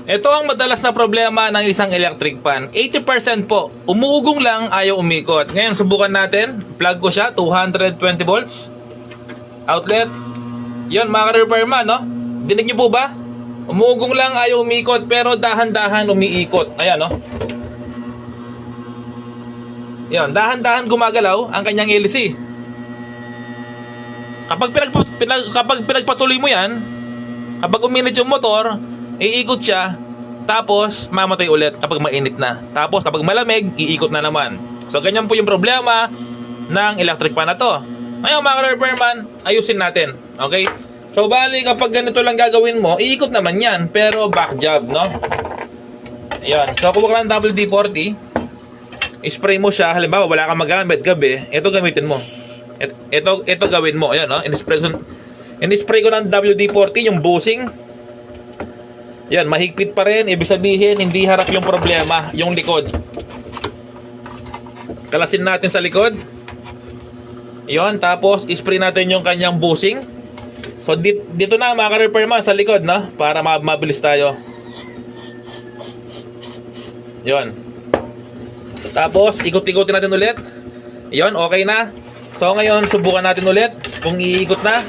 Ito ang madalas na problema ng isang electric fan. 80% po, umuugong lang, ayaw umikot. Ngayon, subukan natin. Plug ko siya, 220 volts. Outlet. Yun, mga ka-repairman, no? Dinig niyo po ba? Umuugong lang, ayaw umikot, pero dahan-dahan umiikot. Ayan, no? Yun, dahan-dahan gumagalaw ang kanyang LC. Kapag pinagpatuloy mo yan, kapag uminit yung motor, iikot siya, tapos mamatay ulit kapag mainit na. Tapos kapag malamig, iikot na naman. So ganyan po yung problema ng electric fan na to. Ngayon mga ka-repairman, ayusin natin. Okay? So bali kapag ganito lang gagawin mo, iikot naman yan, pero back job, no? Ayan. So kuha ka ng WD-40, spray mo siya. Halimbawa wala kang magamit gabi, ito gamitin mo. Ito gawin mo. Ayan, no? In-spray ko ng WD-40 yung bushing. Yan, mahigpit pa rin. Ibig sabihin, hindi harap yung problema, yung likod. Kalasin natin sa likod. Yon, tapos spray natin yung kanyang bushing. So dito na mga ka-repairman sa likod, no? Para mabilis tayo. Yon. Tapos ikot-ikotin natin ulit. Yon, okay na. So ngayon subukan natin ulit kung iikot na.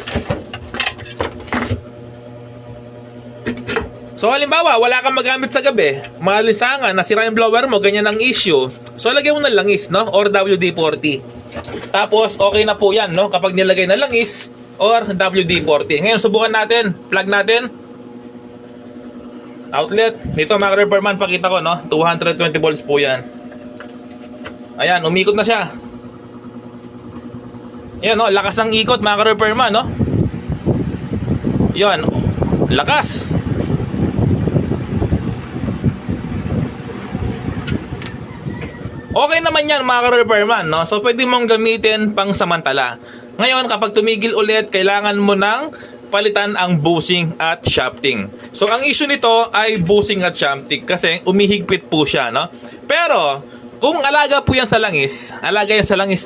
So halimbawa, wala kang magamit sa gabi, malisangan, nasira yung blower mo, ganyan ang issue. So lagay mo ng langis, no? Or WD-40. Tapos okay na po yan, no? Kapag nilagay na langis or WD-40. Ngayon subukan natin, plug natin. Outlet. Dito mga ka-repairman, pakita ko, no? 220 volts po yan. Ayan, umikot na siya. Ayan, no? Lakas ng ikot mga ka-repairman, no? Yan, lakas. Okay naman yan mga ka-repairman, no? So pwede mong gamitin pang samantala. Ngayon kapag tumigil ulit, kailangan mo ng palitan ang bushing at shafting. So ang issue nito ay bushing at shafting kasi umihigpit po siya, no? Pero kung alaga po yan sa langis,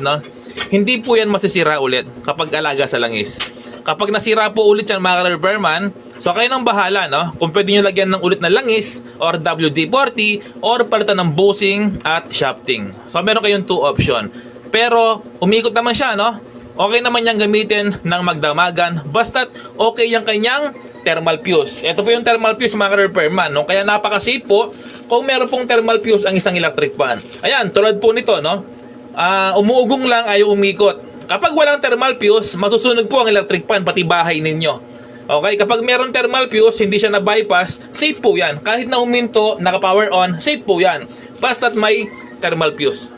no? Hindi po yan masisira ulit kapag alaga sa langis. Kapag nasira po ulit yan mga ka-repairman, so kayo nang bahala, no? Kung pwede nyo lagyan ng ulit na langis or WD-40 or palitan ng bushing at shafting. So meron kayong 2 option. Pero umikot naman siya, no? Okay naman niyang gamitin ng magdamagan basta't okay yung kanyang thermal fuse. Ito po yung thermal fuse mga ka-repairman, no? Kaya napaka-safe po kung meron pong thermal fuse ang isang electric fan. Ayan, tulad po nito, no? Umuugong lang, ayaw umikot. Kapag walang thermal fuse, masusunog po ang electric fan pati bahay ninyo. Okay, kapag meron thermal fuse, hindi siya na-bypass, safe po yan. Kahit na huminto, naka-power on, safe po yan. Basta't may thermal fuse.